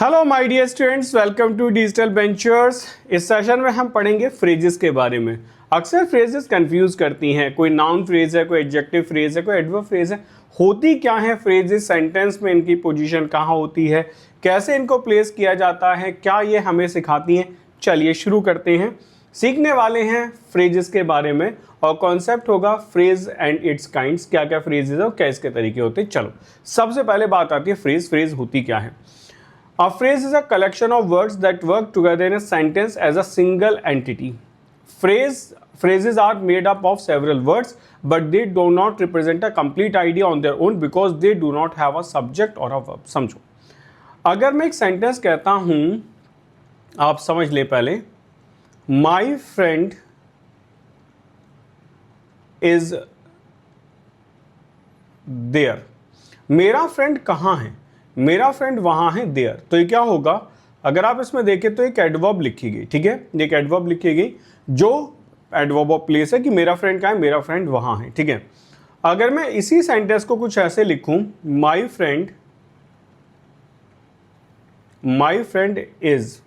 Hello my dear students, welcome to digital ventures. इस session में हम पढ़ेंगे फ्रेजेस के बारे में। अक्सर फ्रेजेस कंफ्यूज करती हैं, कोई नाउन फ्रेज है, कोई एडजेक्टिव फ्रेज है, कोई एडवर्ब फ्रेज है। होती क्या है फ्रेजेस, सेंटेंस में इनकी पोजीशन कहाँ होती है, कैसे इनको प्लेस किया जाता है, क्या ये हमें सिखाती हैं। चलिए शुरू करते हैं। सीखने वाले हैं फ्रेजेस के बारे में और कॉन्सेप्ट होगा फ्रेज एंड इट्स काइंड्स, क्या क्या फ्रेजेस है और क्या इसके तरीके होते हैं। चलो सबसे पहले बात आती है फ्रेज। फ्रेज होती क्या है? A phrase is a collection of words that work together in a sentence as a single entity. Phrases are made up of several words, but they do not represent a complete idea on their own because they do not have a subject or a verb. समझो, अगर मैं एक sentence कहता हूं, आप समझ ले पहले, My friend is there. मेरा फ्रेंड कहाँ है? मेरा फ्रेंड वहां है, देयर। तो ये क्या होगा? अगर आप इसमें देखें तो एक एडवर्ब लिखी गई, ठीक है, एक एडवर्ब लिखी गई जो एडवर्ब ऑफ प्लेस है कि मेरा फ्रेंड कहाँ है, मेरा फ्रेंड वहां है, ठीक है। अगर मैं इसी सेंटेंस को कुछ ऐसे लिखूं, my friend is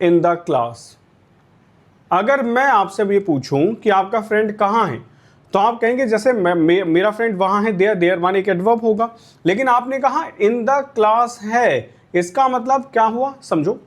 in the class. अगर मैं आपसे ये पूछूं कि आपका फ्रेंड कहाँ है, तो आप कहेंगे जैसे मेरा फ्रेंड वहां है, देयर माने एक एडवर्ब होगा, लेकिन आपने कहा इन द क्लास है, इसका मतलब क्या हुआ? समझो,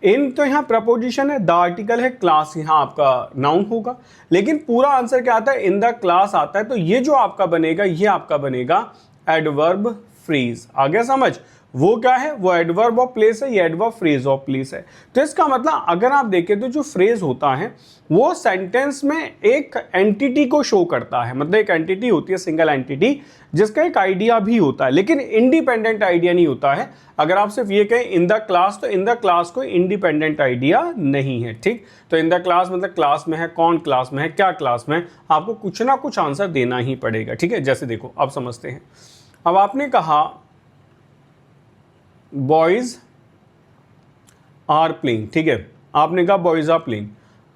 इन तो यहाँ प्रपोजिशन है, द आर्टिकल है, क्लास यहाँ आपका नाउन होगा, लेकिन पूरा आंसर क्या आता है? इन द क्लास आता है। तो ये जो आपका बनेगा, ये आपका बनेगा एडवर्ब फ्रेज। आ गया समझ? वो क्या है? वो एडवर्ब ऑफ प्लेस है, ये एडवर्ब फ्रेज ऑफ प्लेस है। तो इसका मतलब अगर आप देखें तो जो फ्रेज होता है वो सेंटेंस में एक एंटिटी को शो करता है। मतलब एक एंटिटी होती है, सिंगल एंटिटी, जिसका एक आइडिया भी होता है, लेकिन इंडिपेंडेंट आइडिया नहीं होता है। अगर आप सिर्फ ये कहें इन द क्लास, तो इन द क्लास कोई इंडिपेंडेंट आइडिया नहीं है, ठीक। तो इन द क्लास मतलब क्लास में है, कौन क्लास में है, क्या क्लास में है, आपको कुछ ना कुछ आंसर देना ही पड़ेगा, ठीक है। जैसे देखो, अब समझते हैं। अब आपने कहा बॉयज आर प्लेइंग, ठीक है, आपने कहा बॉयज आर प्लेइंग।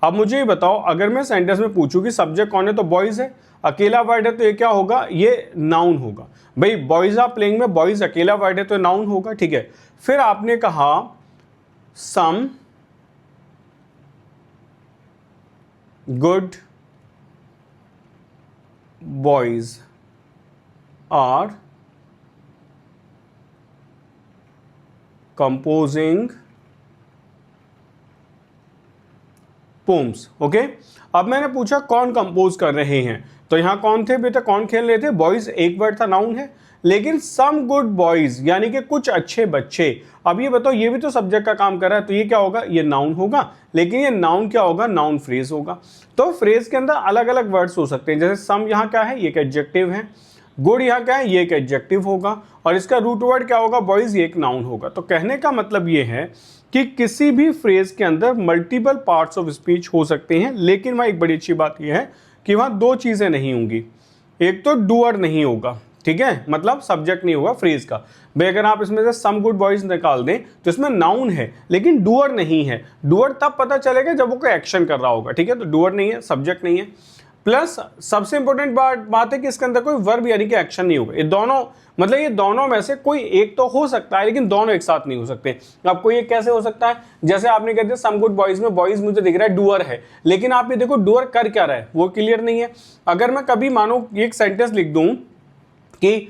अब मुझे ये बताओ, अगर मैं सेंटेंस में पूछूं कि सब्जेक्ट कौन है, तो बॉयज है, अकेला वर्ड है, तो ये क्या होगा? ये नाउन होगा। भाई बॉयज आर प्लेइंग में बॉयज अकेला वर्ड है तो नाउन होगा, ठीक है। फिर आपने कहा some good boys are composing poems. Okay, अब मैंने पूछा कौन कंपोज कर रहे हैं, तो यहां कौन थे बेटा? कौन खेल रहे थे? बॉयज एक वर्ड था, नाउन है, लेकिन सम गुड बॉयज यानी कि कुछ अच्छे बच्चे। अब ये बताओ, ये भी तो सब्जेक्ट का काम कर रहा है, तो ये क्या होगा? ये नाउन होगा, लेकिन ये नाउन क्या होगा? नाउन फ्रेज होगा। तो फ्रेज के अंदर अलग अलग वर्ड्स हो सकते हैं। जैसे सम यहां क्या है? ये एक एडजेक्टिव है। गुड यहाँ क्या है? ये एक एडजेक्टिव होगा, और इसका रूट वर्ड क्या होगा? बॉयज, ये एक नाउन होगा। तो कहने का मतलब ये है कि किसी भी फ्रेज के अंदर मल्टीपल पार्ट्स ऑफ स्पीच हो सकते हैं, लेकिन वहाँ एक बड़ी अच्छी बात यह है कि वहाँ दो चीज़ें नहीं होंगी। एक तो डूअर नहीं होगा, ठीक है, मतलब सब्जेक्ट नहीं होगा फ्रेज का। भाई अगर आप इसमें से सम गुड बॉयज निकाल दें तो इसमें नाउन है, लेकिन डूअर नहीं है। डूअर तब पता चलेगा जब वो कोई एक्शन कर रहा होगा, ठीक है। तो डूअर नहीं है, सब्जेक्ट नहीं है, प्लस सबसे इंपॉर्टेंट बात है कि इसके अंदर कोई वर्ब यानी कि एक्शन नहीं होगा। ये दोनों, मतलब ये दोनों में से कोई एक तो हो सकता है, लेकिन दोनों एक साथ नहीं हो सकते। आपको ये कैसे हो सकता है? जैसे आपने कह दिया सम गुड बॉयज में बॉयज मुझे दिख रहा है डूअर है, लेकिन आप ये देखो डूअर कर क्या रहा है, वो क्लियर नहीं है। अगर मैं कभी मानो एक सेंटेंस लिख दूं कि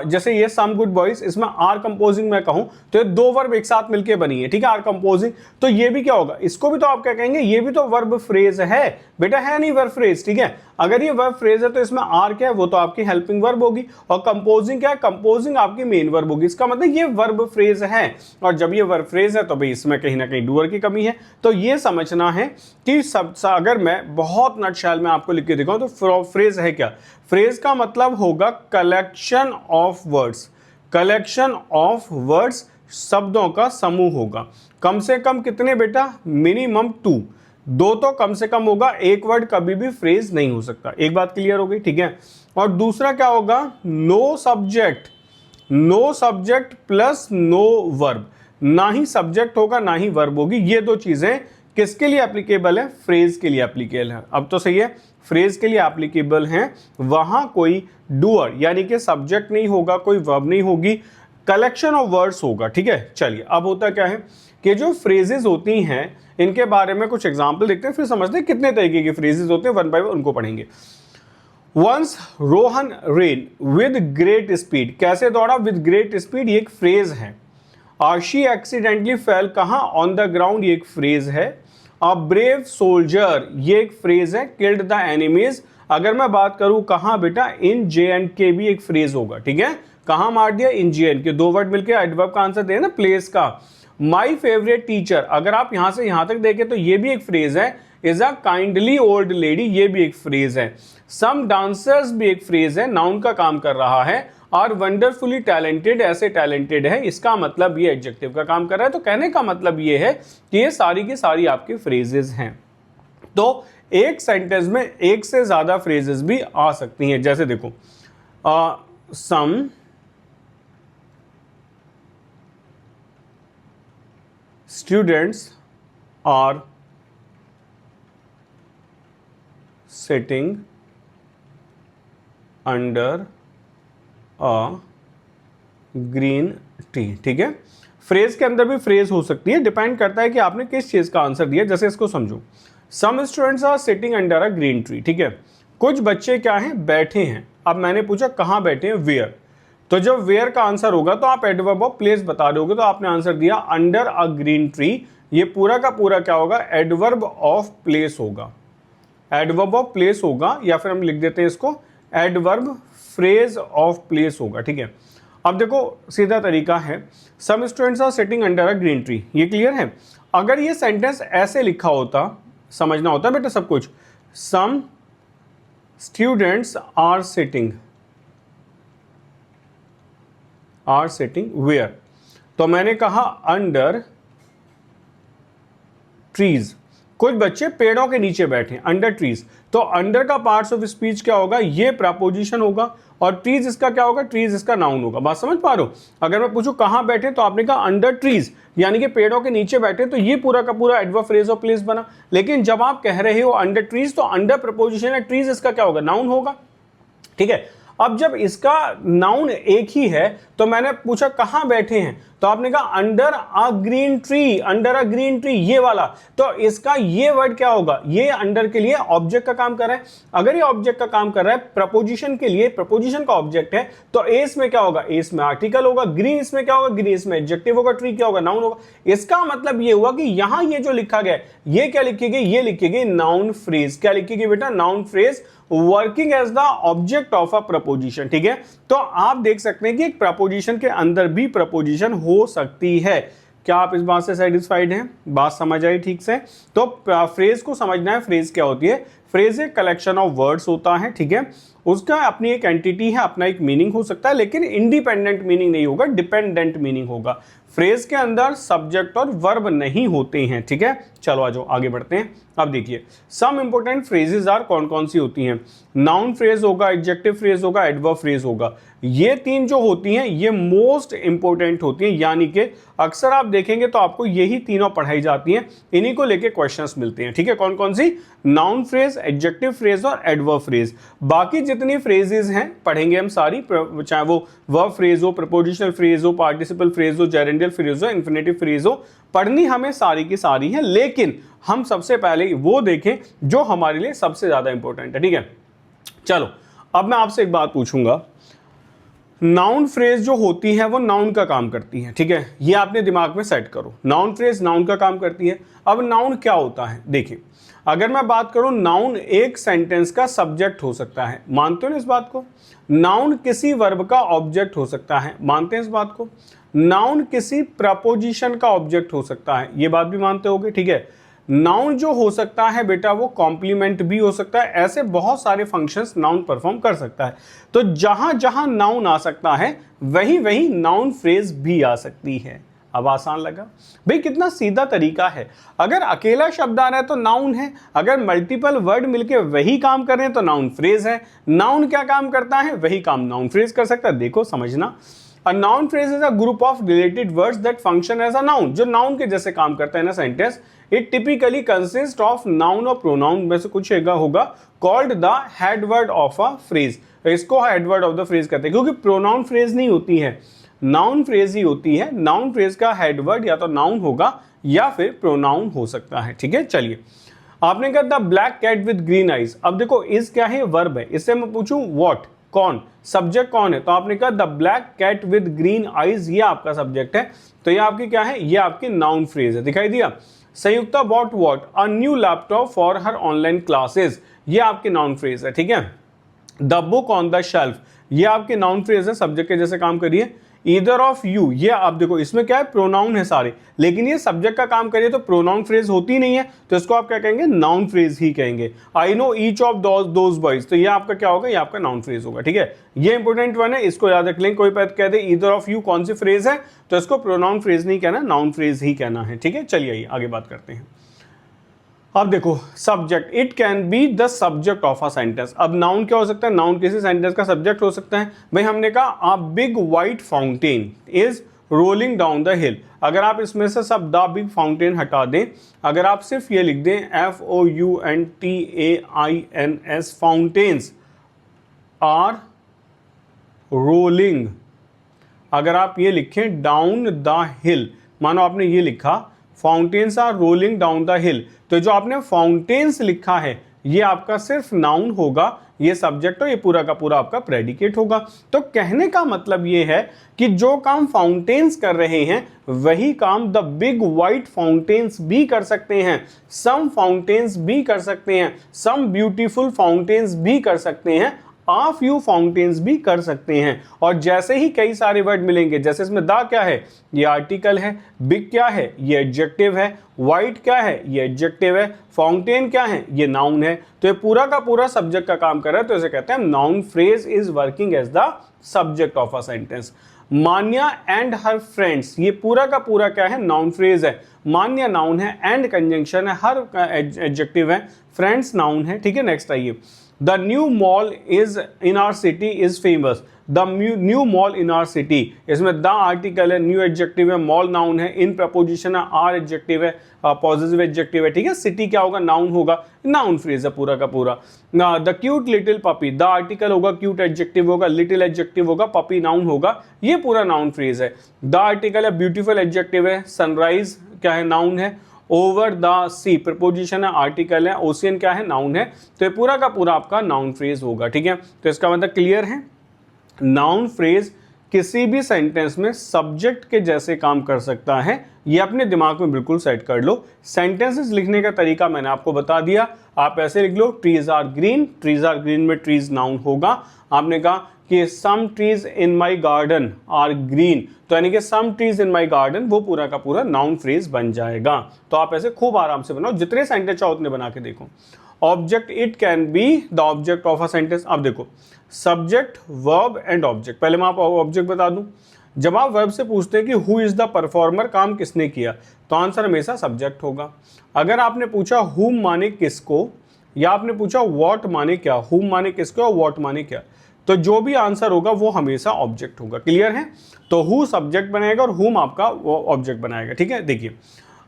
जैसे ये सम गुड बॉयज, इसमें आर कंपोजिंग मैं कहूं, तो ये दो वर्ब एक साथ मिलके बनी है, ठीक है, आर कंपोजिंग। तो ये भी क्या होगा? इसको भी तो आप क्या कहेंगे? ये भी तो वर्ब फ्रेज है बेटा, है नहीं वर्ब फ्रेज, ठीक है। अगर ये वर्ब फ्रेज है तो इसमें आर क्या है? वो तो आपकी हेल्पिंग वर्ब होगी, और कंपोजिंग क्या है? कंपोजिंग आपकी मेन वर्ब होगी। इसका मतलब ये वर्ब फ्रेज है, और जब ये वर्ब फ्रेज है तो भाई इसमें कहीं ना कहीं डूअर की कमी है। तो ये समझना है कि अगर मैं बहुत नटशैल में आपको लिख के दिखाऊं तो फ्रेज है क्या? फ्रेज का मतलब होगा collection of words. Collection of words, शब्दों का समूह होगा। कम से कम कितने बेटा? मिनिमम 2, दो तो कम से कम होगा, एक वर्ड कभी भी फ्रेज नहीं हो सकता। एक बात क्लियर हो गई, ठीक है। और दूसरा क्या होगा? No subject plus no verb, ना ही सब्जेक्ट होगा ना ही वर्ब होगी। ये दो चीजें किसके लिए एप्लीकेबल है? फ्रेज के लिए एप्लीकेबल है। अब तो सही है, फ्रेज के लिए एप्लीकेबल है। वहां कोई डूअर यानी कि सब्जेक्ट नहीं होगा, कोई वर्ब नहीं होगी, कलेक्शन ऑफ वर्ड्स होगा, ठीक है। चलिए अब होता क्या है कि जो फ्रेजेस होती हैं इनके बारे में कुछ एग्जाम्पल देखते हैं, फिर समझते हैं कितने तरीके की फ्रेजेस होते हैं, वन बाय वन उनको पढ़ेंगे। Once Rohan ran with great speed, कैसे दौड़ा, विद ग्रेट स्पीड, ये एक फ्रेज है। शी एक्सीडेंटली फेल, कहाँ, ऑन द ग्राउंड, ये एक फ्रेज है। अ ब्रेव सोल्जर, ये एक फ्रेज है। किल्ड द एनिमीज, अगर मैं बात करूं कहाँ बेटा, इन JNK भी एक फ्रेज होगा, ठीक है। कहाँ मार दिया, इन JNK, दो वर्ड मिलकर एडवर्ब का आंसर दे ना, प्लेस का। माई फेवरेट टीचर, अगर आप यहां से यहां तक देखें तो ये भी एक फ्रेज है। Is a kindly old lady, ये भी एक फ्रेज है। सम डांसर्स भी एक फ्रेज है, नाउन का काम कर रहा है। आर वंडरफुली टैलेंटेड, ऐसे टैलेंटेड है, इसका मतलब ये एडजेक्टिव का काम कर रहा है। तो कहने का मतलब ये है कि ये सारी की सारी आपकी फ्रेजेस हैं। तो एक सेंटेंस में एक से ज्यादा फ्रेजेस भी आ सकती हैं। जैसे देखो, some students are sitting under a green tree, ठीक है। फ्रेज के अंदर भी फ्रेज हो सकती है, डिपेंड करता है कि आपने किस चीज का आंसर दिया। जैसे इसको समझो, some students are sitting under a green tree, ठीक है। कुछ बच्चे क्या हैं, बैठे हैं। अब मैंने पूछा कहाँ बैठे हैं, वेयर, तो जब वेयर का आंसर होगा तो आप एडवर्ब ऑफ प्लेस बता दोगे। तो आपने आंसर दिया अंडर अ ग्रीन ट्री, ये पूरा का पूरा क्या होगा, एडवर्ब ऑफ प्लेस होगा, एडवर्ब ऑफ प्लेस होगा, या फिर हम लिख देते हैं इसको एडवर्ब फ्रेज ऑफ प्लेस होगा, ठीक है। अब देखो सीधा तरीका है, some students are sitting under a green tree, ये क्लियर है। अगर ये सेंटेंस ऐसे लिखा होता, समझना होता है बेटा सब कुछ, some students are sitting where, तो मैंने कहा अंडर ट्रीज, कुछ बच्चे पेड़ों के नीचे बैठे, अंडर ट्रीज। तो अंडर का पार्ट्स ऑफ स्पीच क्या होगा, ये प्रपोजिशन होगा, और ट्रीज इसका क्या होगा, ट्रीज इसका नाउन होगा। बात समझ पा रहे हो। अगर मैं पूछूं कहां बैठे, तो आपने कहा अंडर ट्रीज, यानी कि पेड़ों के नीचे बैठे, तो ये पूरा का पूरा एडवर्ब फ्रेज ऑफ प्लेस बना। लेकिन जब आप कह रहे हो अंडर ट्रीज, तो अंडर प्रपोजिशन है, ट्रीज इसका क्या होगा, नाउन होगा, ठीक है। अब जब इसका नाउन एक ही है, तो मैंने पूछा कहां बैठे हैं, तो आपने कहा under a green tree, under a green tree, ये वाला। तो इसका ये वर्ड क्या होगा, ये अंडर के लिए ऑब्जेक्ट का काम कर रहा है। अगर ये ऑब्जेक्ट का काम कर रहा है प्रपोजिशन के लिए, प्रपोजिशन का ऑब्जेक्ट है, तो ए इसमें क्या होगा, ए इसमें आर्टिकल होगा, ग्रीन इसमें क्या होगा, ग्रीन इसमें एडजेक्टिव होगा, ट्री क्या होगा, नाउन होगा। इसका मतलब ये हुआ कि यहां ये जो लिखा गया, ये क्या लिखी गई, ये लिखी गई नाउन फ्रेज। क्या लिखी गई बेटा, noun phrase, working as the object of a preposition, ठीक है। तो आप देख सकते हैं कि एक प्रपोजिशन के अंदर भी प्रपोजिशन हो सकती है। क्या आप इस बात से सेटिस्फाइड हैं, बात समझ आई ठीक से। तो फ्रेज को समझना है, फ्रेज क्या होती है, फ्रेज एक कलेक्शन ऑफ वर्ड्स होता है, ठीक है। उसका अपनी एक एंटिटी है, अपना एक मीनिंग हो सकता है, लेकिन इंडिपेंडेंट मीनिंग नहीं होगा, डिपेंडेंट मीनिंग होगा। फ्रेज के अंदर सब्जेक्ट और वर्ब नहीं होते हैं, ठीक है। चलो आ जाओ आगे बढ़ते हैं। अब देखिए सम इंपोर्टेंट फ्रेजेस आर, कौन कौन सी होती हैं, नाउन फ्रेज होगा, एडजेक्टिव फ्रेज होगा, एडवर्ब फ्रेज होगा। ये तीन जो होती हैं ये मोस्ट इंपोर्टेंट होती हैं, यानी कि अक्सर आप देखेंगे तो आपको यही तीनों पढ़ाई जाती हैं, इन्हीं को लेके क्वेश्चंस मिलते हैं, ठीक है। कौन कौन सी, नाउन फ्रेज, एडजेक्टिव फ्रेज और एडवर्ब फ्रेज। बाकी जितनी फ्रेजेस हैं पढ़ेंगे हम सारी, चाहे वो वर्ब फ्रेज हो, प्रपोजिशनल फ्रेज हो, पार्टिसिपल फ्रेज हो, जेरेंडियल फ्रेज हो, इन्फिनेटिव फ्रेज हो, पढ़नी हमें सारी की सारी है। लेकिन हम सबसे पहले वो देखें जो हमारे लिए सबसे ज्यादा इंपॉर्टेंट है, ठीक है। चलो अब मैं आपसे एक बात पूछूंगा, नाउन फ्रेज जो होती है वो नाउन का काम करती है, ठीक है। ये आपने दिमाग में सेट करो, नाउन फ्रेज नाउन का काम करती है। अब नाउन क्या होता है, देखिए अगर मैं बात करूं, नाउन एक सेंटेंस का सब्जेक्ट हो सकता है, मानते हो ना इस बात को। नाउन किसी वर्ब का ऑब्जेक्ट हो सकता है, मानते हैं इस बात को। नाउन किसी प्रपोजिशन का ऑब्जेक्ट हो सकता है, ये बात भी मानते होगे, ठीक है। नाउन जो हो सकता है बेटा वो कॉम्प्लीमेंट भी हो सकता है, ऐसे बहुत सारे फंक्शंस नाउन परफॉर्म कर सकता है। तो जहां जहां नाउन आ सकता है वहीं वहीं नाउन फ्रेज भी आ सकती है। अब आसान लगा भाई, कितना सीधा तरीका है। अगर अकेला शब्द आ रहा है तो नाउन है, अगर मल्टीपल वर्ड मिलके वही काम कर रहे हैं तो नाउन फ्रेज है। नाउन क्या काम करता है, वही काम नाउन फ्रेज कर सकता है। देखो समझना, A noun phrase is a group of related words that function as a noun. जो नाउन के जैसे काम करता है ना sentence, it typically consists of noun और pronoun में से कुछ होगा called the head word of a phrase. इसको head word of the phrase कहते हैं, क्योंकि pronoun phrase नहीं होती है। नाउन फ्रेज ही होती है। नाउन फ्रेज का हेड वर्ड या तो नाउन होगा या फिर प्रोनाउन हो सकता है। ठीक है, चलिए आपने कहा the black cat with green eyes. अब देखो इज क्या है, वर्ब है। इससे मैं पूछूं व्हाट, कौन, सब्जेक्ट कौन है, तो आपने कहा the black cat with green eyes, ये आपका सब्जेक्ट है। तो ये आपकी क्या है, ये आपकी नाउन फ्रेज है। दिखाई दिया। Sanyukta bought what, a new laptop for her online classes, ये आपकी नाउन फ्रेज है। ठीक है। The book on the shelf, ये आपके नाउन फ्रेज है, सब्जेक्ट के जैसे काम करिए। ईदर ऑफ यू, ये आप देखो इसमें क्या है, प्रोनाउन है सारे, लेकिन ये सब्जेक्ट का काम करिए तो प्रोनाउन फ्रेज होती नहीं है, तो इसको आप क्या कहेंगे, नाउन फ्रेज ही कहेंगे। I know each of those boys, तो ये आपका क्या होगा, ये आपका नाउन फ्रेज होगा। ठीक है, ये इंपोर्टेंट वन है, इसको याद रख लें। कोई बात कह दे ईदर ऑफ यू कौन सी फ्रेज है, तो इसको प्रोनाउन फ्रेज नहीं कहना, नाउन फ्रेज ही कहना है। ठीक है, चलिए आगे बात करते हैं। अब देखो subject, it can be the subject of a sentence. अब नाउन क्या हो सकता है, नाउन किसी सेंटेंस का सब्जेक्ट हो सकता है। भाई हमने कहा a big white fountain is rolling down the हिल। अगर आप इसमें से सब द बिग फाउंटेन हटा दें, अगर आप सिर्फ ये लिख दें FOUNTAINS, फाउंटेन्स आर रोलिंग, अगर आप ये लिखें डाउन द हिल, मानो आपने ये लिखा fountains are rolling down the hill, तो जो आपने फाउंटेन्स लिखा है ये आपका सिर्फ नाउन होगा, ये सब्जेक्ट हो, ये पूरा का पूरा आपका प्रेडिकेट होगा। तो कहने का मतलब ये है कि जो काम फाउंटेन्स कर रहे हैं वही काम द बिग वाइट फाउंटेन्स भी कर सकते हैं, सम फाउंटेन्स भी कर सकते हैं, सम ब्यूटीफुल फाउंटेन्स भी कर सकते हैं, आ फ्यू फाउंटेन्स भी कर सकते हैं। और जैसे ही कई सारे वर्ड मिलेंगे, जैसे इसमें द क्या है, ये आर्टिकल है, बिग क्या है, ये एडजेक्टिव है, वाइट क्या है, ये एडजेक्टिव है, फाउंटेन क्या है, ये नाउन है, तो ये पूरा का पूरा सब्जेक्ट का काम कर रहा है, तो इसे कहते हैं noun phrase is working as the subject of a sentence. Manya and her friends, ये पूरा का पूरा क्या है, नाउन फ्रेज है। मान्या नाउन है, एंड कंजंक्शन है, हर एडजेक्टिव है, फ्रेंड्स नाउन है। ठीक है, नेक्स्ट आइए। The new mall is in our city is famous. The new mall in our city, इसमें the आर्टिकल है, न्यू एडजेक्टिव है, मॉल नाउन है, इन प्रपोजिशन है, आर एडजेक्टिव है, पॉजिटिव एडजेक्टिव है। ठीक है, सिटी क्या होगा, नाउन होगा, नाउन फ्रेज है पूरा का पूरा। The cute little puppy, the article होगा, क्यूट एडजेक्टिव होगा, लिटिल एडजेक्टिव होगा, पपी नाउन होगा, ये पूरा नाउन फ्रेज है। द आर्टिकल है, ब्यूटीफुल एडजेक्टिव है, सनराइज क्या है, नाउन है, ओवर द सी प्रपोजिशन है, आर्टिकल है, ओशियन क्या है, नाउन है, तो ये पूरा का पूरा आपका नाउन फ्रेज होगा। ठीक है, तो इसका मतलब क्लियर है, नाउन फ्रेज किसी भी सेंटेंस में सब्जेक्ट के जैसे काम कर सकता है, ये अपने दिमाग में बिल्कुल सेट कर लो। सेंटेंसेस लिखने का तरीका मैंने आपको बता दिया, आप ऐसे लिख लो, trees are green, trees are green में ट्रीज नाउन होगा। आपने कहा कि some trees in my garden are green, तो यानी कि some trees in my garden, वो पूरा का पूरा नाउन फ्रेज बन जाएगा। तो आप ऐसे खूब आराम से बनाओ, जितने सेंटेंस चाहो उतने बना के देखो। Object, it can be the object of a sentence. अब देखो सब्जेक्ट, वर्ब एंड ऑब्जेक्ट। पहले मैं आपको ऑब्जेक्ट बता दूं, जब आप वर्ब से पूछते हैं कि हु इज द परफॉर्मर, काम किसने किया, तो आंसर हमेशा सब्जेक्ट होगा। अगर आपने पूछा हुम माने किसको, या आपने पूछा व्हाट माने क्या, हुम माने किसको और व्हाट माने क्या, तो जो भी आंसर होगा वो हमेशा ऑब्जेक्ट होगा। क्लियर है, तो हु सब्जेक्ट बनाएगा और हुम आपका वो ऑब्जेक्ट बनाएगा। ठीक है, देखिए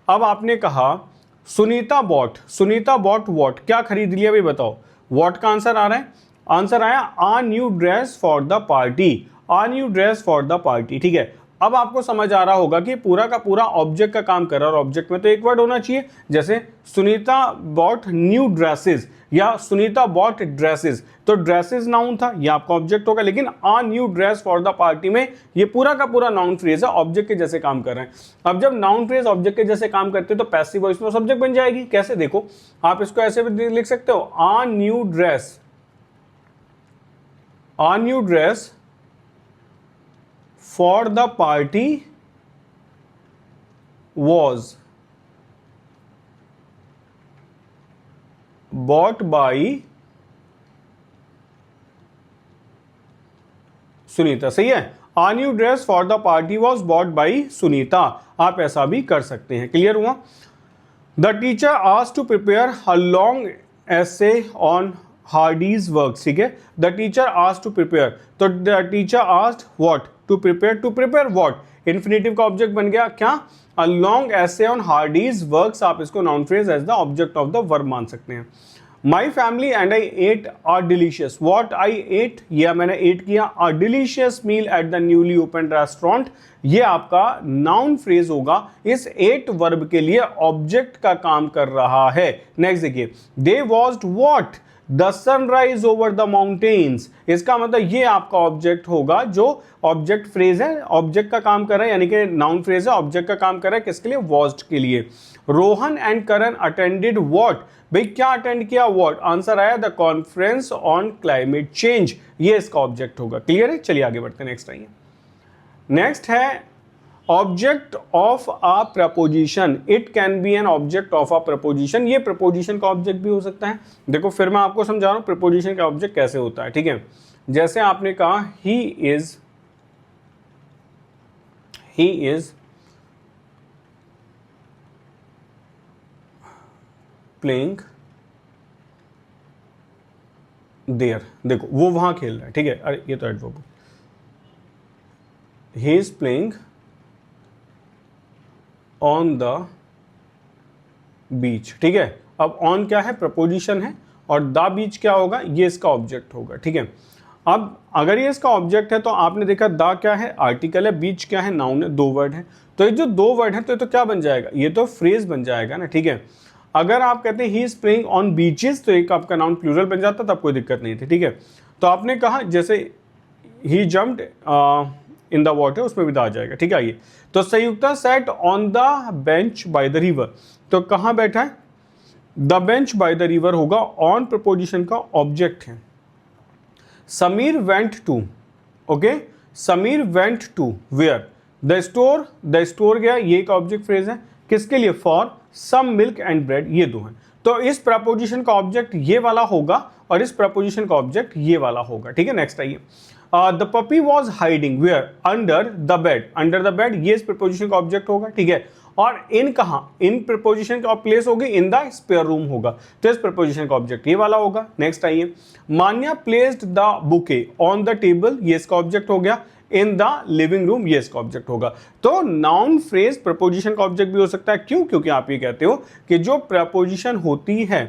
अब आपने कहा Sunita bought, Sunita bought what, क्या खरीद लिया भाई बताओ, व्हाट का आंसर आ रहा है, आंसर आया a new dress for the party, a new dress for the party. ठीक है, अब आपको समझ आ रहा होगा कि पूरा का पूरा ऑब्जेक्ट का काम कर रहा है, और ऑब्जेक्ट में तो एक वर्ड होना चाहिए, जैसे सुनीता बॉट न्यू ड्रेसेस या सुनीता बॉट ड्रेसेस, तो ड्रेसेस नाउन था, ये आपका ऑब्जेक्ट होगा, लेकिन a new dress for the party में ये पूरा का पूरा नाउन फ्रेज है, ऑब्जेक्ट के जैसे काम कर रहे हैं। अब जब नाउन फ्रेज ऑब्जेक्ट के जैसे काम करते हैं तो पैसिव वॉइस में सब्जेक्ट बन जाएगी। कैसे, देखो आप इसको ऐसे भी लिख सकते हो, a new dress, a new dress for the party was bought by Sunita. सही है, a new dress for the party was bought by Sunita, आप ऐसा भी कर सकते हैं। क्लियर हुआ। The teacher asked to prepare a long essay on Hardy's work. ठीक है, the teacher asked to prepare, तो the teacher asked what, to prepare, to prepare what, infinitive का ऑब्जेक्ट बन गया क्या, a long essay on Hardy's works, आप इसको noun phrase as the object of the verb मान सकते हैं। My family and I ate a delicious, what I ate, ये मैंने एट किया, a delicious meal at the newly open restaurant, ये आपका नाउन फ्रेज होगा। इस एट वर्ब के लिए ऑब्जेक्ट का काम कर रहा है। नेक्स्ट देखिए, they watched what the sunrise over the mountains, इसका मतलब ये आपका ऑब्जेक्ट होगा, जो ऑब्जेक्ट फ्रेज है, ऑब्जेक्ट का काम कर रहा है, यानी कि नाउन फ्रेज है, ऑब्जेक्ट का काम कर रहा है किसके लिए, वॉच्ड के लिए। Rohan and Karan attended what, भाई क्या अटेंड किया, व्हाट, आंसर आया the conference on climate change, ये इसका ऑब्जेक्ट होगा। क्लियर है, चलिए आगे बढ़ते हैं। नेक्स्ट आइए, नेक्स्ट है object of a preposition, it can B an object of a preposition, ये प्रपोजिशन का ऑब्जेक्ट भी हो सकता है। देखो फिर मैं आपको समझा रहा हूं प्रपोजिशन का ऑब्जेक्ट कैसे होता है, ठीक है। जैसे आपने कहा ही इज प्लेइंग देयर, देखो वो वहां खेल रहा है, ठीक है, अरे ये तो adverb, he is playing on the beach, ठीक है। अब ऑन क्या है, प्रपोजिशन है, और द बीच क्या होगा, ये इसका ऑब्जेक्ट होगा, ठीक है। अब अगर ये इसका ऑब्जेक्ट है तो आपने देखा द क्या है, आर्टिकल है, बीच क्या है, नाउन है, दो वर्ड है, तो ये जो दो वर्ड है तो ये तो क्या बन जाएगा, ये तो फ्रेज बन जाएगा ना, ठीक है। अगर आप कहते हैं he is playing on beaches तो एक आपका नाउन प्लूरल बन जाता, तब कोई दिक्कत नहीं थी, ठीक है। तो आपने कहा जैसे ही जम्प्ड इन द वाटर, उसमें भी द आ जाएगा, ठीक है। आइए, तो Sanyukta set on the bench by the river, तो कहां बैठा है, the bench by the river होगा, ऑन प्रपोजिशन का ऑब्जेक्ट है। Sameer went to, okay, Sameer went to where, the store, the store गया, ये एक ऑब्जेक्ट फ्रेज है, किसके लिए, for some milk and bread, ये दो हैं। तो इस प्रपोजिशन का ऑब्जेक्ट ये वाला होगा और इस प्रपोजिशन का ऑब्जेक्ट ये वाला होगा, ठीक है। नेक्स्ट आइए, the puppy was hiding where, under the bed, under the bed, ये इस प्रपोजिशन का ऑब्जेक्ट होगा, ठीक है। और इन कहां, इन प्रपोजिशन का प्लेस होगी, इन द स्पेयर रूम होगा, तो इस प्रपोजिशन का ऑब्जेक्ट ये वाला होगा। नेक्स्ट आइए, Manya placed the bouquet on the table, ये इसका ऑब्जेक्ट हो गया, इन द लिविंग रूम, ये इसका ऑब्जेक्ट होगा। तो नाउन फ्रेज प्रपोजिशन का ऑब्जेक्ट भी हो सकता है, क्यों, क्योंकि आप ये कहते हो कि जो प्रपोजिशन होती है,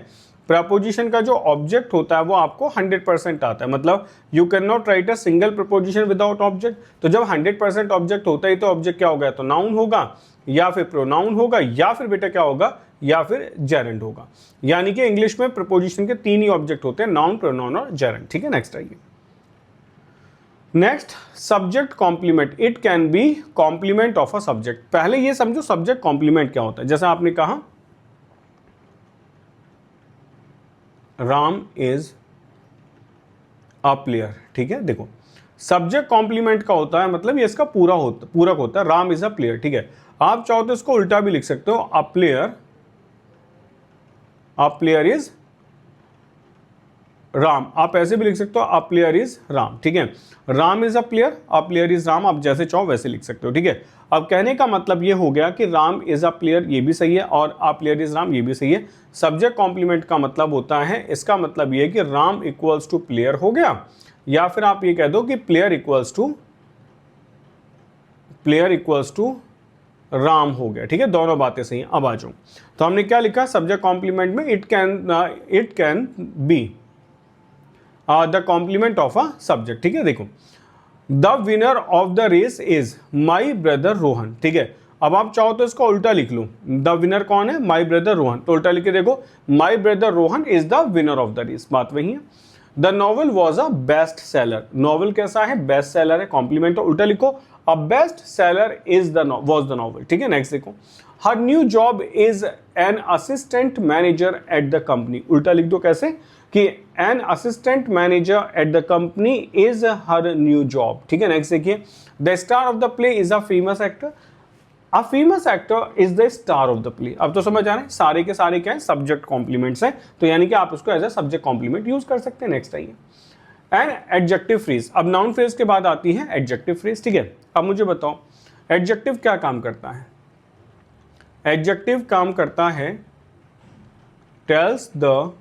प्रपोजिशन का जो ऑब्जेक्ट होता है वो आपको 100% आता है, मतलब you can not right a single preposition without object. तो जब 100% ऑब्जेक्ट होता है तो ऑब्जेक्ट क्या होगा, तो नाउन होगा या फिर प्रोनाउन होगा या फिर बेटा क्या होगा, या फिर जेरेंड होगा। यानी कि इंग्लिश में प्रपोजिशन के तीन ही ऑब्जेक्ट होते हैं, नाउन, प्रोनाउन और जेरेंड, ठीक है। नेक्स्ट आइए, next subject complement, it can be complement of a subject. पहले ये समझो सब्जेक्ट कॉम्प्लीमेंट क्या होता है। जैसे आपने कहा राम इज अ प्लेयर, ठीक है। देखो सब्जेक्ट कॉम्प्लीमेंट का होता है, मतलब ये इसका पूरक होता है, राम इज अ प्लेयर, ठीक है। आप चाहो तो इसको उल्टा भी लिख सकते हो, अ प्लेयर इज राम, आप ऐसे भी लिख सकते हो, अ प्लेयर इज राम, ठीक है। Ram is a player is Ram, आप जैसे चाहो वैसे लिख सकते हो, ठीक है। अब कहने का मतलब ये हो गया कि राम इज अ प्लेयर, ये भी सही है, और अ प्लेयर इज राम, ये भी सही है। सब्जेक्ट कॉम्प्लीमेंट का मतलब होता है, इसका मतलब ये है कि राम इक्वल्स टू प्लेयर हो गया, या फिर आप ये कह दो कि प्लेयर इक्वल्स टू राम हो गया, ठीक है। दोनों बातें सही हैं। अब आ जाओ, तो हमने क्या लिखा सब्जेक्ट कॉम्प्लीमेंट में, it can be the complement of a subject, ठीक है। देखो the winner of the race is my brother Rohan, ठीक है। अब आप चाहो तो इसको उल्टा लिख लो, द विनर कौन है, माई ब्रदर रोहन, तो उल्टा लिख के देखो, my brother Rohan is the winner of the race, बात वही है। The novel was a best seller, novel कैसा है, बेस्ट सेलर है, कॉम्प्लीमेंट तो उल्टा लिखो, a best seller is the was the novel, ठीक है। नेक्स्ट देखो, her new job is an assistant manager at the company, उल्टा लिख दो कैसे, कि an assistant manager at the company is her new job, ठीक है। नेक्स्ट देखिए, the star of the play is a famous actor, a famous actor is the star of the play. अब तो समझ आ रहे हैं, सारे के सारे क्या है, सब्जेक्ट कॉम्प्लीमेंट्स हैं, तो यानी कि आप उसको as a subject complement use कर सकते हैं। नेक्स्ट आइए, एंड एडजेक्टिव फ्रेज, अब नाउन फ्रेज के बाद आती है एडजेक्टिव फ्रेज, ठीक है। अब मुझे बताओ एडजेक्टिव क्या काम करता है, एडजेक्टिव काम करता है tells the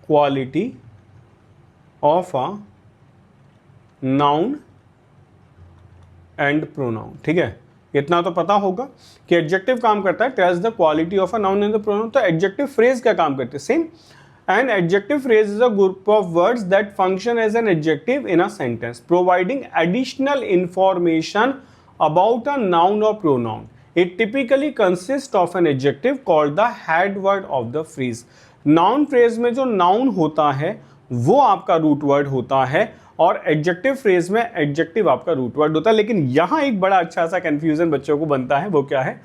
quality of a noun and pronoun, ठीक है। इतना तो पता होगा कि एडजेक्टिव काम करता है tells the quality of a noun in the pronoun. तो एडजेक्टिव फ्रेज क्या काम करते हैं? Same. An adjective phrase is a group of words that function as an adjective in a sentence, providing additional information about a noun or pronoun. It typically consists of an adjective called the head word of the phrase. Noun phrase में जो noun होता है वो आपका root word होता है और adjective phrase में adjective आपका root word होता है। लेकिन यहाँ एक बड़ा अच्छा सा confusion बच्चों को बनता है, वो क्या है?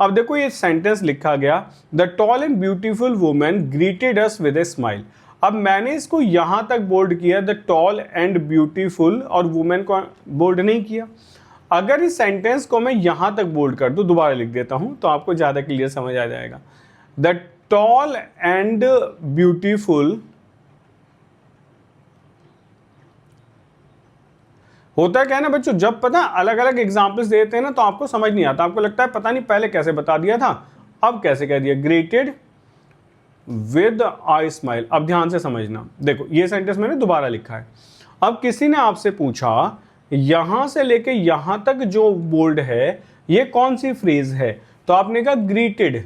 अब देखो ये सेंटेंस लिखा गया, the tall and beautiful women greeted us with a smile. अब मैंने इसको यहां तक बोल्ड किया, द टॉल एंड ब्यूटीफुल, और वुमेन को बोल्ड नहीं किया। अगर इस सेंटेंस को मैं यहां तक बोल्ड कर दूं, दोबारा लिख देता हूं तो आपको ज्यादा क्लियर समझ आ जाएगा। द टॉल एंड ब्यूटीफुल होता है क्या है ना बच्चों, जब पता अलग अलग एग्जाम्पल्स देते हैं ना तो आपको समझ नहीं आता, आपको लगता है पता नहीं पहले कैसे बता दिया था, अब कैसे कह दिया, ग्रेटेड विद आई स्माइल। अब ध्यान से समझना, देखो ये सेंटेंस मैंने दोबारा लिखा है। अब किसी ने आपसे पूछा यहां से लेके यहां तक जो बोल्ड है ये कौन सी फ्रेज है, तो आपने कहा ग्रीटेड।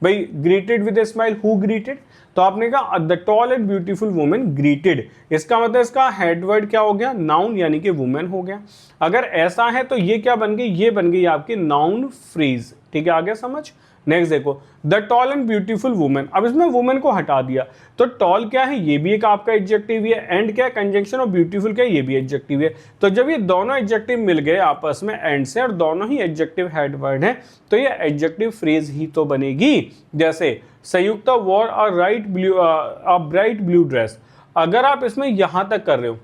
भाई greeted with a smile, who greeted? तो आपने कहा the tall and beautiful women greeted. इसका मतलब इसका हेडवर्ड क्या हो गया? नाउन, यानी कि वुमेन हो गया। अगर ऐसा है तो ये क्या बन गई? ये बन गई आपकी नाउन फ्रेज। ठीक है, आगे समझ। नेक्स्ट देखो, the tall and beautiful women. अब इसमें वुमेन को हटा दिया तो टॉल क्या है? ये भी एक आपका एडजेक्टिव है, एंड क्या है? कंजंक्शन, और ब्यूटीफुल क्या है? ये भी एडजेक्टिव है। तो जब ये दोनों एडजेक्टिव मिल गए आपस में एंड से और दोनों ही एडजेक्टिव हेड वर्ड है तो ये एडजेक्टिव फ्रेज ही तो बनेगी। जैसे Sanyukta wore a bright blue dress. अगर आप इसमें यहां तक कर रहे हो